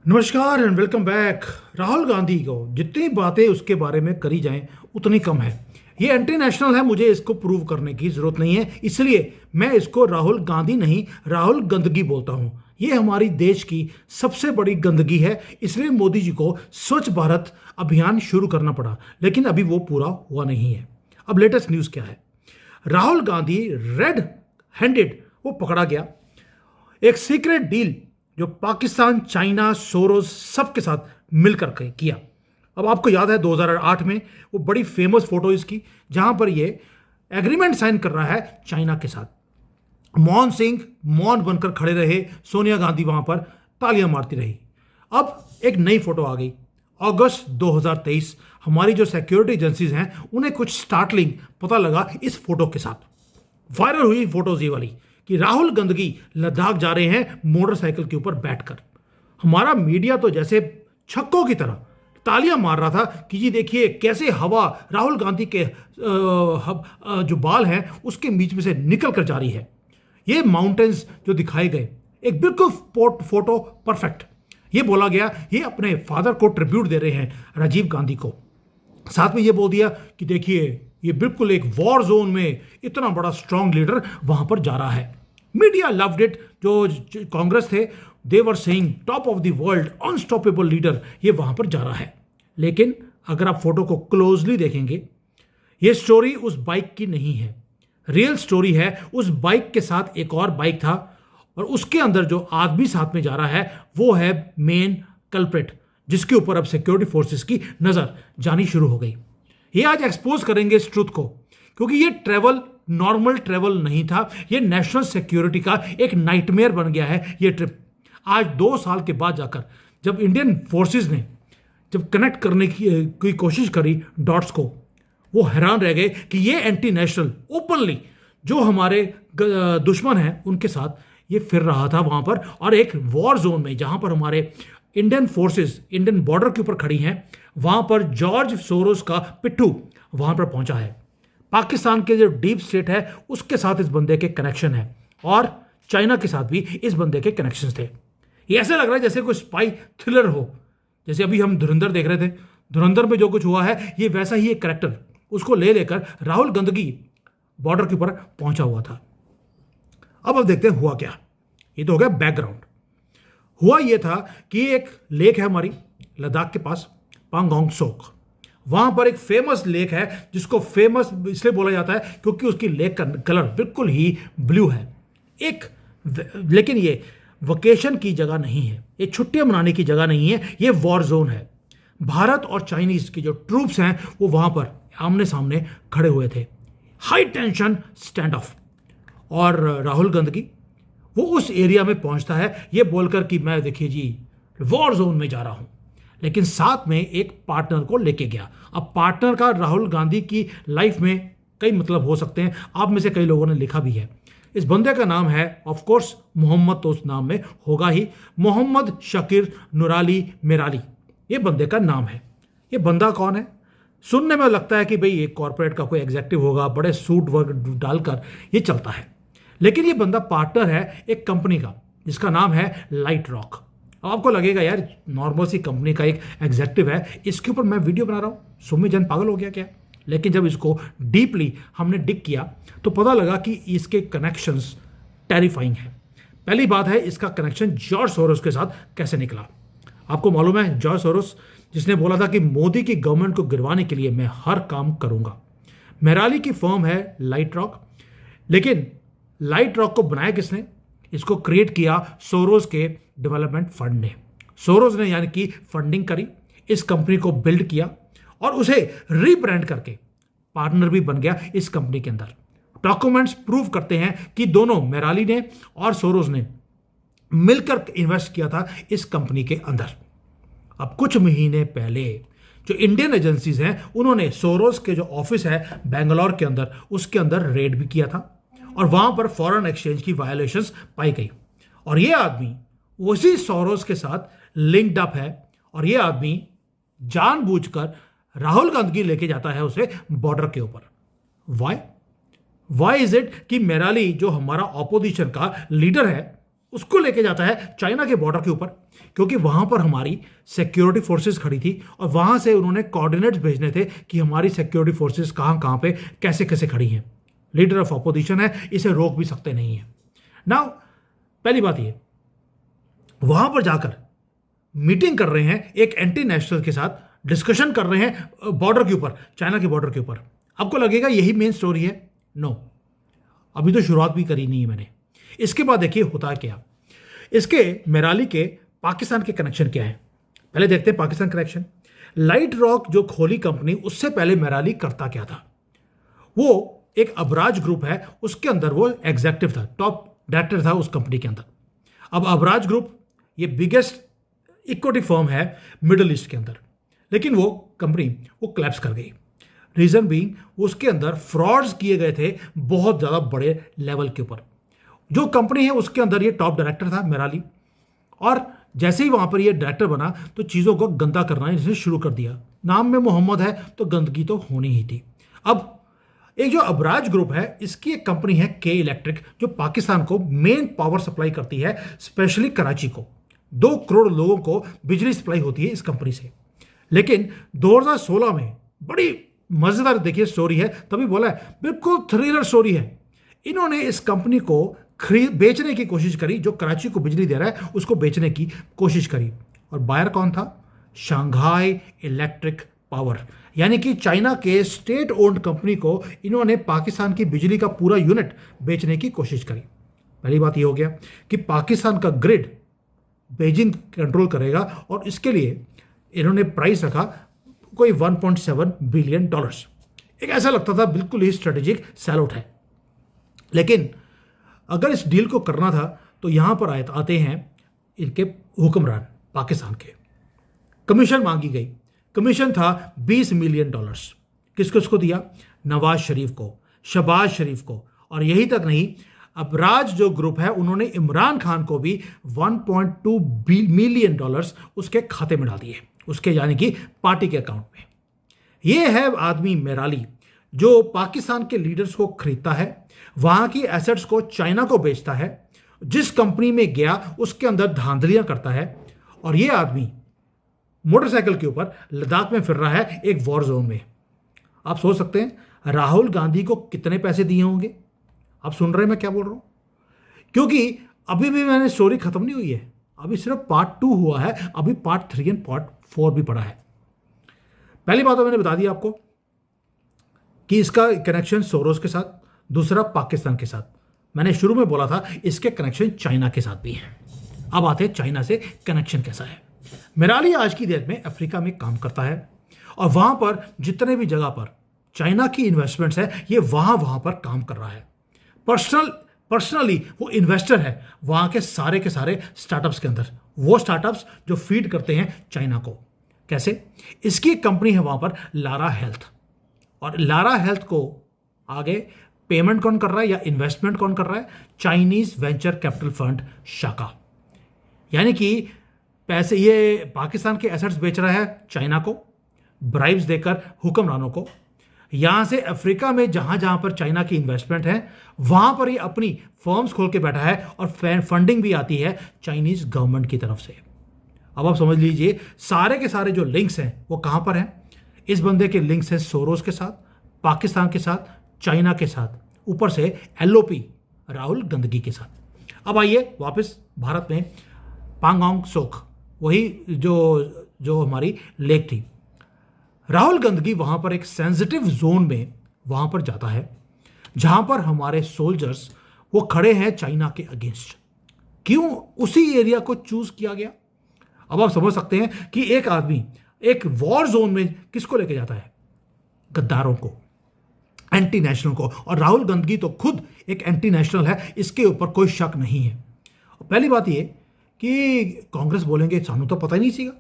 नमस्कार and welcome back. Rahul Gandhi को जितनी बातें उसके बारे में करी जाएं उतनी कम है। ये एंटी नेशनल है, मुझे इसको प्रूव करने की जरूरत नहीं है, इसलिए मैं इसको राहुल गांधी नहीं राहुल गंदगी बोलता हूं। ये हमारी देश की सबसे बड़ी गंदगी है, इसलिए मोदी जी को स्वच्छ भारत अभियान शुरू करना पड़ा, लेकिन अभी वो पूरा हुआ नहीं है। अब लेटेस्ट न्यूज़ क्या है? राहुल गांधी रेड हैंडेड वो पकड़ा गया। एक सीक्रेट डील जो पाकिस्तान, चाइना, सोरोस सबके साथ मिलकर किया। अब आपको याद है 2008 में वो बड़ी फेमस फोटो इसकी, जहां पर ये एग्रीमेंट साइन कर रहा है चाइना के साथ। मनमोहन सिंह मौन बनकर खड़े रहे, सोनिया गांधी वहां पर तालियां मारती रही। अब एक नई फोटो आ गई। अगस्त 2023 हमारी जो सिक्योरिटी एजेंसीज हैं उन्हें कुछ स्टार्टलिंग पता लगा इस फोटो के साथ। वायरल हुई फोटोज ये वाली कि राहुल गंदगी लद्दाख जा रहे हैं मोटरसाइकिल के ऊपर बैठकर। हमारा मीडिया तो जैसे छक्कों की तरह तालियां मार रहा था कि जी देखिए कैसे हवा राहुल गांधी के जो बाल हैं उसके बीच में से निकल कर जा रही है। ये माउंटेन्स जो दिखाए गए एक बिल्कुल फोटो परफेक्ट। ये बोला गया ये अपने फादर को ट्रिब्यूट दे रहे हैं, राजीव गांधी को। साथ में ये बोल दिया कि देखिए ये बिल्कुल एक वॉर जोन में इतना बड़ा स्ट्रांग लीडर वहां पर जा रहा है। Media loved it. जो कांग्रेस थे they were saying top of the world unstoppable leader ये वहां पर जा रहा है। लेकिन अगर आप फोटो को क्लोजली देखेंगे ये स्टोरी उस बाइक की नहीं है। रियल स्टोरी है उस बाइक के साथ एक और बाइक था और उसके अंदर जो आदमी साथ में जा रहा है वो है मेन कल्प्रिट, जिसके ऊपर अब सिक्योरिटी फोर्सेस की नजर जानी शुरू हो गई। ये आज एक्सपोज करेंगे इस ट्रुथ को, क्योंकि ये ट्रेवल नॉर्मल ट्रेवल नहीं था, ये नेशनल सिक्योरिटी का एक नाइटमेयर बन गया है ये ट्रिप। आज 2 साल के बाद जाकर जब इंडियन फोर्सेस ने जब कनेक्ट करने की कोशिश करी डॉट्स को, वो हैरान रह गए कि ये एंटी नेशनल ओपनली जो हमारे दुश्मन हैं उनके साथ ये फिर रहा था वहां पर, और एक वॉर जोन में जहां पर हमारे इंडियन फोर्सेस इंडियन बॉर्डर के ऊपर खड़ी हैं वहां पर जॉर्ज सोरोस का पिट्ठू वहां पर पहुंचा है। पाकिस्तान के जो डीप स्टेट है उसके साथ इस बंदे के कनेक्शन है और चाइना के साथ भी इस बंदे के कनेक्शंस थे। ये ऐसा लग रहा है जैसे कोई स्पाई थ्रिलर हो, जैसे अभी हम धुरंधर देख रहे थे। धुरंधर में जो कुछ हुआ है ये वैसा ही एक कैरेक्टर उसको ले लेकर राहुल गंदगी बॉर्डर के ऊपर पहुंचा हुआ था। अब देखते हैं हुआ क्या। ये तो हो गया बैकग्राउंड। हुआ ये था कि एक लेक है हमारी लद्दाख के पास, पांगोंग सोक। वहां पर एक फेमस लेक है जिसको फेमस इसलिए बोला जाता है क्योंकि उसकी लेक का कलर बिल्कुल ही ब्लू है। लेकिन ये वकेशन की जगह नहीं है, ये छुट्टियां मनाने की जगह नहीं है, ये वॉर जोन है। भारत और चाइनीज के जो ट्रूप्स हैं वो वहां पर आमने सामने खड़े हुए थे। High tension stand of. और राहुल गंदगी वो उस एरिया में पहुंचता है ये बोलकर कि मैं देखिए जी वॉर जोन में जा रहा हूं, लेकिन साथ में एक पार्टनर को लेके गया। अब पार्टनर का राहुल गांधी की लाइफ में कई मतलब हो सकते हैं, आप में से कई लोगों ने लिखा भी है। इस बंदे का नाम है ऑफ कोर्स मोहम्मद, तो उस नाम में होगा ही मोहम्मद शकीर नुराली मेराली, ये बंदे का नाम है। ये बंदा कौन है? सुनने में लगता है कि भाई एक कॉर्पोरेट का कोई एग्जेक्टिव होगा, बड़े सूट वर्क डालकर ये चलता है, लेकिन ये बंदा पार्टनर है एक कंपनी का जिसका नाम है लाइट रॉक। अब आपको लगेगा यार नॉर्मल सी कंपनी का एक एग्जेक्टिव है, इसके ऊपर मैं वीडियो बना रहा हूँ, सुम्मी जन पागल हो गया क्या? लेकिन जब इसको डीपली हमने डिग किया तो पता लगा कि इसके कनेक्शंस टेरिफाइंग है। पहली बात है इसका कनेक्शन जॉर्ज सोरोस के साथ कैसे निकला। आपको मालूम है जॉर्ज सोरोस जिसने बोला था कि मोदी की गवर्नमेंट को गिरवाने के लिए मैं हर काम करूंगा। मेराली की फर्म है लाइट रॉक, लेकिन लाइट रॉक को बनाया किसने? इसको क्रिएट किया सोरोस के डेवलपमेंट फंड ने। सोरोस ने यानी कि फंडिंग करी, इस कंपनी को बिल्ड किया और उसे रीब्रांड करके पार्टनर भी बन गया इस कंपनी के अंदर। डॉक्यूमेंट्स प्रूव करते हैं कि दोनों मेराली ने और सोरोस ने मिलकर इन्वेस्ट किया था इस कंपनी के अंदर। अब कुछ महीने पहले जो इंडियन एजेंसीज हैं उन्होंने सोरोस के जो ऑफिस है बेंगलोर के अंदर उसके अंदर रेड भी किया था और वहां पर फॉरेन एक्सचेंज की वायलेशंस पाई गई। और ये आदमी उसी सोरोस के साथ लिंक्ड अप है और ये आदमी जानबूझकर राहुल गांधी लेके जाता है उसे बॉर्डर के ऊपर। वाई इज इट कि मेराली जो हमारा ऑपोजिशन का लीडर है उसको लेके जाता है चाइना के बॉर्डर के ऊपर, क्योंकि वहां पर हमारी सिक्योरिटी फोर्सेस खड़ी थी और वहां से उन्होंने कोऑर्डिनेट्स भेजने थे कि हमारी सिक्योरिटी फोर्सेस कहां कहां पे कैसे कैसे खड़ी हैं। लीडर ऑफ अपोजिशन है, इसे रोक भी सकते नहीं है। नाउ पहली बात ये, वहां पर जाकर मीटिंग कर रहे हैं एक एंटी नेशनल के साथ, डिस्कशन कर रहे हैं बॉर्डर के ऊपर, चाइना के बॉर्डर के ऊपर। आपको लगेगा यही मेन स्टोरी है? नो, अभी तो शुरुआत भी करी नहीं है मैंने। इसके बाद देखिए होता है क्या। इसके मेराली के पाकिस्तान के कनेक्शन क्या है, पहले देखते हैं पाकिस्तान कनेक्शन। लाइट रॉक जो खोली कंपनी, उससे पहले मेराली करता क्या था? वो एक अबराज ग्रुप है, उसके अंदर वो एग्जेक्टिव था, टॉप डायरेक्टर था उस कंपनी के अंदर। अब अबराज ग्रुप ये बिगेस्ट इक्विटी फर्म है मिडिल ईस्ट के अंदर, लेकिन वो कंपनी वो क्लैप्स कर गई। रीजन बीइंग उसके अंदर फ्रॉड्स किए गए थे बहुत ज़्यादा बड़े लेवल के ऊपर। जो कंपनी है उसके अंदर ये टॉप डायरेक्टर था मेराली, और जैसे ही वहां पर ये डायरेक्टर बना तो चीज़ों को गंदा करना इसने शुरू कर दिया। नाम में मोहम्मद है तो गंदगी तो होनी ही थी। अब एक जो अबराज ग्रुप है, इसकी एक कंपनी है के इलेक्ट्रिक, जो पाकिस्तान को मेन पावर सप्लाई करती है, स्पेशली कराची को 2 करोड़ लोगों को बिजली सप्लाई होती है इस कंपनी से। लेकिन 2016 में बड़ी मजेदार देखिए स्टोरी है, तभी बोला है बिल्कुल थ्रिलर स्टोरी है। इन्होंने इस कंपनी को बेचने की कोशिश करी, जो कराची को बिजली दे रहा है उसको बेचने की कोशिश करी। और बायर कौन था? शंघाई इलेक्ट्रिक पावर, यानी कि चाइना के स्टेट ओन्ड कंपनी को इन्होंने पाकिस्तान की बिजली का पूरा यूनिट बेचने की कोशिश करी। पहली बात यह हो गया कि पाकिस्तान का ग्रिड बीजिंग कंट्रोल करेगा, और इसके लिए इन्होंने प्राइस रखा कोई $1.7 बिलियन। एक ऐसा लगता था बिल्कुल ही स्ट्रेटेजिक सेल आउट है। लेकिन अगर इस डील को करना था तो यहां पर आते हैं इनके हुक्मरान पाकिस्तान के। कमीशन मांगी गई, कमीशन था $20 मिलियन। किसको इसको दिया? नवाज शरीफ को, शहबाज शरीफ को। और यही तक नहीं, अबराज जो ग्रुप है उन्होंने इमरान खान को भी $1.2 मिलियन उसके खाते में डाल दिए, उसके यानी कि पार्टी के अकाउंट में। ये है आदमी मेराली, जो पाकिस्तान के लीडर्स को खरीदता है, वहां की एसेट्स को चाइना को बेचता है, जिस कंपनी में गया उसके अंदर धांधलियां करता है। और ये आदमी मोटरसाइकिल के ऊपर लद्दाख में फिर रहा है एक वॉर जोन में। आप सोच सकते हैं राहुल गांधी को कितने पैसे दिए होंगे। आप सुन रहे हैं मैं क्या बोल रहा हूं? क्योंकि अभी भी मैंने स्टोरी खत्म नहीं हुई है, अभी सिर्फ पार्ट 2 हुआ है, अभी पार्ट 3 एंड पार्ट 4 भी पड़ा है। पहली बात तो मैंने बता दी आपको कि इसका कनेक्शन सोरोस के साथ, दूसरा पाकिस्तान के साथ। मैंने शुरू में बोला था इसके कनेक्शन चाइना के साथ भी हैं। अब आते हैं चाइना से कनेक्शन कैसा है। मेराली आज की डेट में अफ्रीका में काम करता है, और वहां पर जितने भी जगह पर चाइना की इन्वेस्टमेंट्स है, ये वहां पर काम कर रहा है। पर्सनली वो इन्वेस्टर है वहां के सारे स्टार्टअप्स के अंदर, वो स्टार्टअप्स जो फीड करते हैं चाइना को। कैसे? इसकी एक कंपनी है वहां पर, लारा हेल्थ। और लारा हेल्थ को आगे पेमेंट कौन कर रहा है या इन्वेस्टमेंट कौन कर रहा है? चाइनीज वेंचर कैपिटल फंड शाखा। यानी कि पैसे ये पाकिस्तान के एसेट्स बेच रहा है चाइना को, ब्राइब्स देकर हुक्मरानों को। यहां से अफ्रीका में जहां जहां पर चाइना की इन्वेस्टमेंट है, वहां पर ये अपनी फर्म्स खोल के बैठा है, और फंडिंग भी आती है चाइनीज गवर्नमेंट की तरफ से। अब आप समझ लीजिए सारे के सारे जो लिंक्स हैं वो कहां पर हैं। इस बंदे के लिंक्स हैं सोरोस के साथ, पाकिस्तान के साथ, चाइना के साथ, ऊपर से एलओपी राहुल गंदगी के साथ। अब आइए वापस भारत में, पांगोंग सोक, वही जो हमारी लेक थी। राहुल गंदगी वहां पर एक सेंसिटिव जोन में वहां पर जाता है, जहां पर हमारे सोल्जर्स वो खड़े हैं चाइना के अगेंस्ट। क्यों उसी एरिया को चूज किया गया? अब आप समझ सकते हैं कि एक आदमी एक वॉर जोन में किसको लेके जाता है? गद्दारों को, एंटी नेशनल को। और राहुल गंदगी तो खुद एक एंटी नेशनल है, इसके ऊपर कोई शक नहीं है। पहली बात ये कि कांग्रेस बोलेंगे सानू तो पता ही नहीं सीगा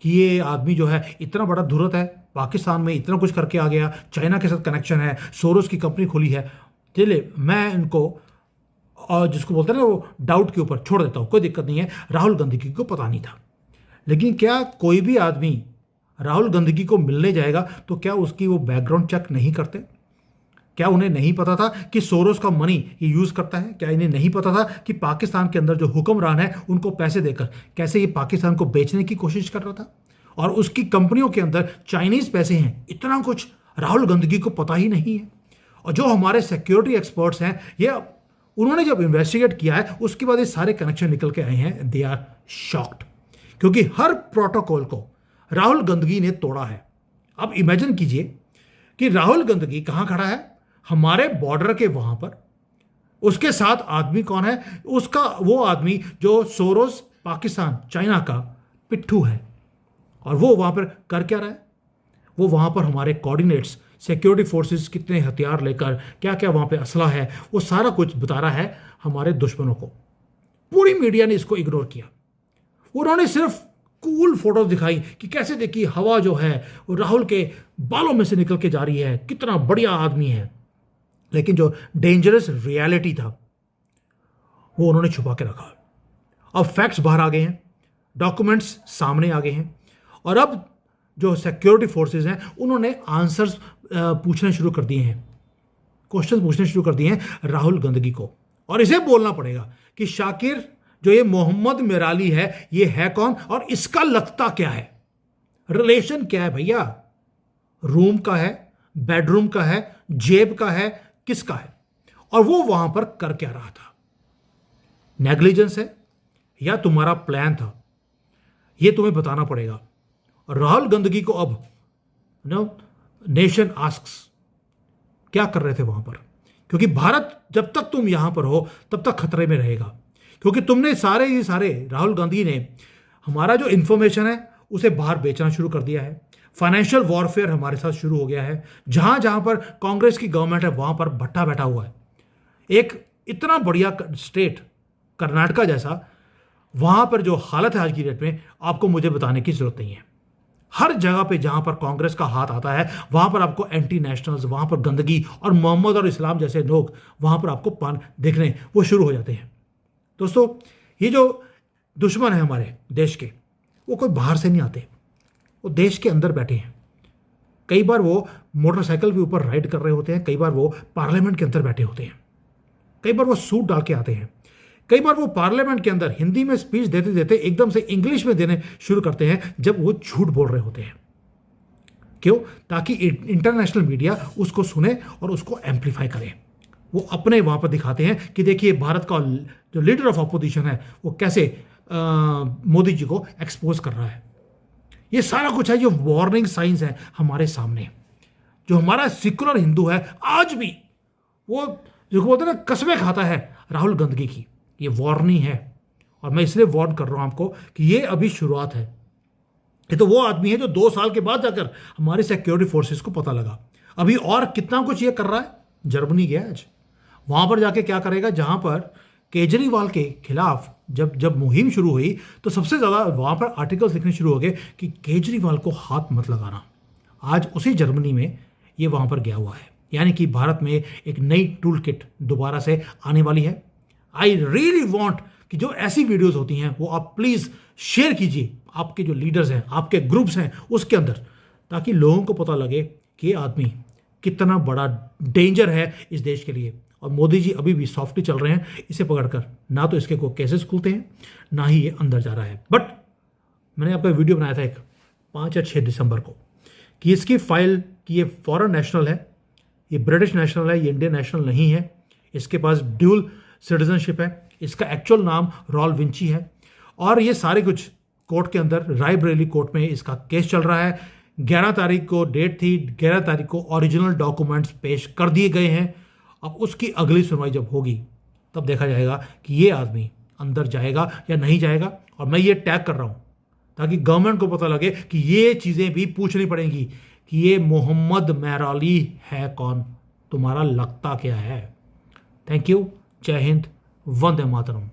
कि ये आदमी जो है इतना बड़ा धुरत है, पाकिस्तान में इतना कुछ करके आ गया, चाइना के साथ कनेक्शन है, सोरोस की कंपनी खोली है। चलिए मैं इनको, और जिसको बोलते हैं ना वो डाउट के ऊपर छोड़ देता हूं, कोई दिक्कत नहीं है। राहुल गंदगी को पता नहीं था, लेकिन क्या कोई भी आदमी राहुल गंदगी को मिलने जाएगा तो क्या उसकी वो बैकग्राउंड चेक नहीं करते? क्या उन्हें नहीं पता था कि सोरोस का मनी ये यूज करता है? क्या इन्हें नहीं पता था कि पाकिस्तान के अंदर जो हुक्मरान है उनको पैसे देकर कैसे ये पाकिस्तान को बेचने की कोशिश कर रहा था, और उसकी कंपनियों के अंदर चाइनीज पैसे हैं? इतना कुछ राहुल गांधी को पता ही नहीं है। और जो हमारे सिक्योरिटी एक्सपर्ट्स हैं, ये उन्होंने जब इन्वेस्टिगेट किया है उसके बाद ये सारे कनेक्शन निकल के आए हैं। दे आर शॉक्ड, क्योंकि हर प्रोटोकॉल को राहुल गांधी ने तोड़ा है। अब इमेजिन कीजिए कि राहुल गांधी कहां खड़ा है? हमारे बॉर्डर के वहां पर। उसके साथ आदमी कौन है? उसका वो आदमी जो सोरोस पाकिस्तान चाइना का पिट्ठू है। और वो वहां पर कर क्या रहा है? वो वहां पर हमारे कोऑर्डिनेट्स, सिक्योरिटी फोर्सेस कितने हथियार लेकर, क्या क्या वहां पे असला है, वो सारा कुछ बता रहा है हमारे दुश्मनों को। पूरी मीडिया ने इसको इग्नोर किया। उन्होंने सिर्फ कूल फोटोज दिखाई कि कैसे देखिए हवा जो है वो राहुल के बालों में से निकल के जा रही है, कितना बढ़िया आदमी है। लेकिन जो डेंजरस रियलिटी था वो उन्होंने छुपा के रखा। अब फैक्ट्स बाहर आ गए हैं, डॉक्यूमेंट्स सामने आ गए हैं, और अब जो सिक्योरिटी फोर्सेस हैं उन्होंने आंसर्स पूछने शुरू कर दिए हैं, क्वेश्चन पूछने शुरू कर दिए हैं राहुल गांधी को। और इसे बोलना पड़ेगा कि शाकिर जो ये मोहम्मद मिराली है, ये है कौन और इसका लगता क्या है, रिलेशन क्या है भैया? रूम का है, बेडरूम का है, जेब का है, किसका है? और वो वहां पर कर क्या रहा था? नेग्लिजेंस है या तुम्हारा प्लान था? ये तुम्हें बताना पड़ेगा। राहुल गांधी को अब नेशन आस्क्स क्या कर रहे थे वहां पर, क्योंकि भारत जब तक तुम यहां पर हो तब तक खतरे में रहेगा, क्योंकि तुमने सारे राहुल गांधी ने हमारा जो इंफॉर्मेशन है उसे बाहर बेचना शुरू कर दिया है। फाइनेंशियल वॉरफेयर हमारे साथ शुरू हो गया है। जहां जहां पर कांग्रेस की गवर्नमेंट है वहां पर भट्टा बैठा हुआ है। एक इतना बढ़िया स्टेट कर्नाटका जैसा, वहां पर जो हालत है आज की डेट में, आपको मुझे बताने की जरूरत नहीं है। हर जगह पे जहां पर कांग्रेस का हाथ आता है वहां पर आपको एंटी नेशनल्स, वहां पर गंदगी और मोहम्मद और इस्लाम जैसे लोग वहां पर आपको पान देखने वो शुरू हो जाते हैं। दोस्तों, ये जो दुश्मन है हमारे देश के, वो कोई बाहर से नहीं आते, वो देश के अंदर बैठे हैं। कई बार वो मोटरसाइकिल के ऊपर राइड कर रहे होते हैं, कई बार वो पार्लियामेंट के अंदर बैठे होते हैं, कई बार वो सूट डाल के आते हैं, कई बार वो पार्लियामेंट के अंदर हिंदी में स्पीच देते देते एकदम से इंग्लिश में देने शुरू करते हैं जब वो झूठ बोल रहे होते हैं। क्यों? ताकि इंटरनेशनल मीडिया उसको सुने और उसको एम्पलीफाई करे। वो अपने वहां पर दिखाते हैं कि देखिए भारत का जो लीडर ऑफ अपोजिशन है वो कैसे मोदी जी को एक्सपोज कर रहा है। ये सारा कुछ है जो वार्निंग साइंस है हमारे सामने। जो हमारा सेकुलर हिंदू है आज भी वो जो बोलते हैं ना कसमें खाता है राहुल गांधी की, ये वार्निंग है। और मैं इसलिए वार्न कर रहा हूं आपको कि ये अभी शुरुआत है। ये तो वो आदमी है जो 2 साल के बाद जाकर हमारी सिक्योरिटी फोर्सेस को पता लगा। अभी और कितना कुछ ये कर रहा है। जर्मनी गया आज, वहां पर जाके क्या करेगा? जहां पर केजरीवाल के खिलाफ जब मुहिम शुरू हुई तो सबसे ज्यादा वहां पर आर्टिकल्स लिखने शुरू हो गए कि केजरीवाल को हाथ मत लगाना। आज उसी जर्मनी में ये वहां पर गया हुआ है। यानी कि भारत में एक नई टूल किट दोबारा से आने वाली है। आई रियली वॉन्ट कि जो ऐसी वीडियोस होती हैं वो आप प्लीज शेयर कीजिए आपके जो लीडर्स हैं, आपके ग्रुप्स हैं उसके अंदर, ताकि लोगों को पता लगे कि ये आदमी कितना बड़ा डेंजर है इस देश के लिए। और मोदी जी अभी भी सॉफ्टली चल रहे हैं, इसे पकड़कर ना तो इसके कोई केसेस खुलते हैं ना ही ये अंदर जा रहा है। बट मैंने आपका वीडियो बनाया था एक 5 या 6 दिसंबर को कि इसकी फाइल कि ये फॉरेन नेशनल है, ये ब्रिटिश नेशनल है, ये इंडियन नेशनल नहीं है, इसके पास ड्यूल सिटीजनशिप है, इसका एक्चुअल नाम रॉल विंची है। और ये सारे कुछ कोर्ट के अंदर रायबरेली कोर्ट में इसका केस चल रहा है। 11 तारीख को डेट थी, 11 तारीख को ओरिजिनल डॉक्यूमेंट्स पेश कर दिए गए हैं। अब उसकी अगली सुनवाई जब होगी तब देखा जाएगा कि ये आदमी अंदर जाएगा या नहीं जाएगा। और मैं ये टैग कर रहा हूं ताकि गवर्नमेंट को पता लगे कि ये चीजें भी पूछनी पड़ेंगी कि ये मोहम्मद मिराली है कौन, तुम्हारा लगता क्या है। Thank you. जय हिंद, वंदे मातरम।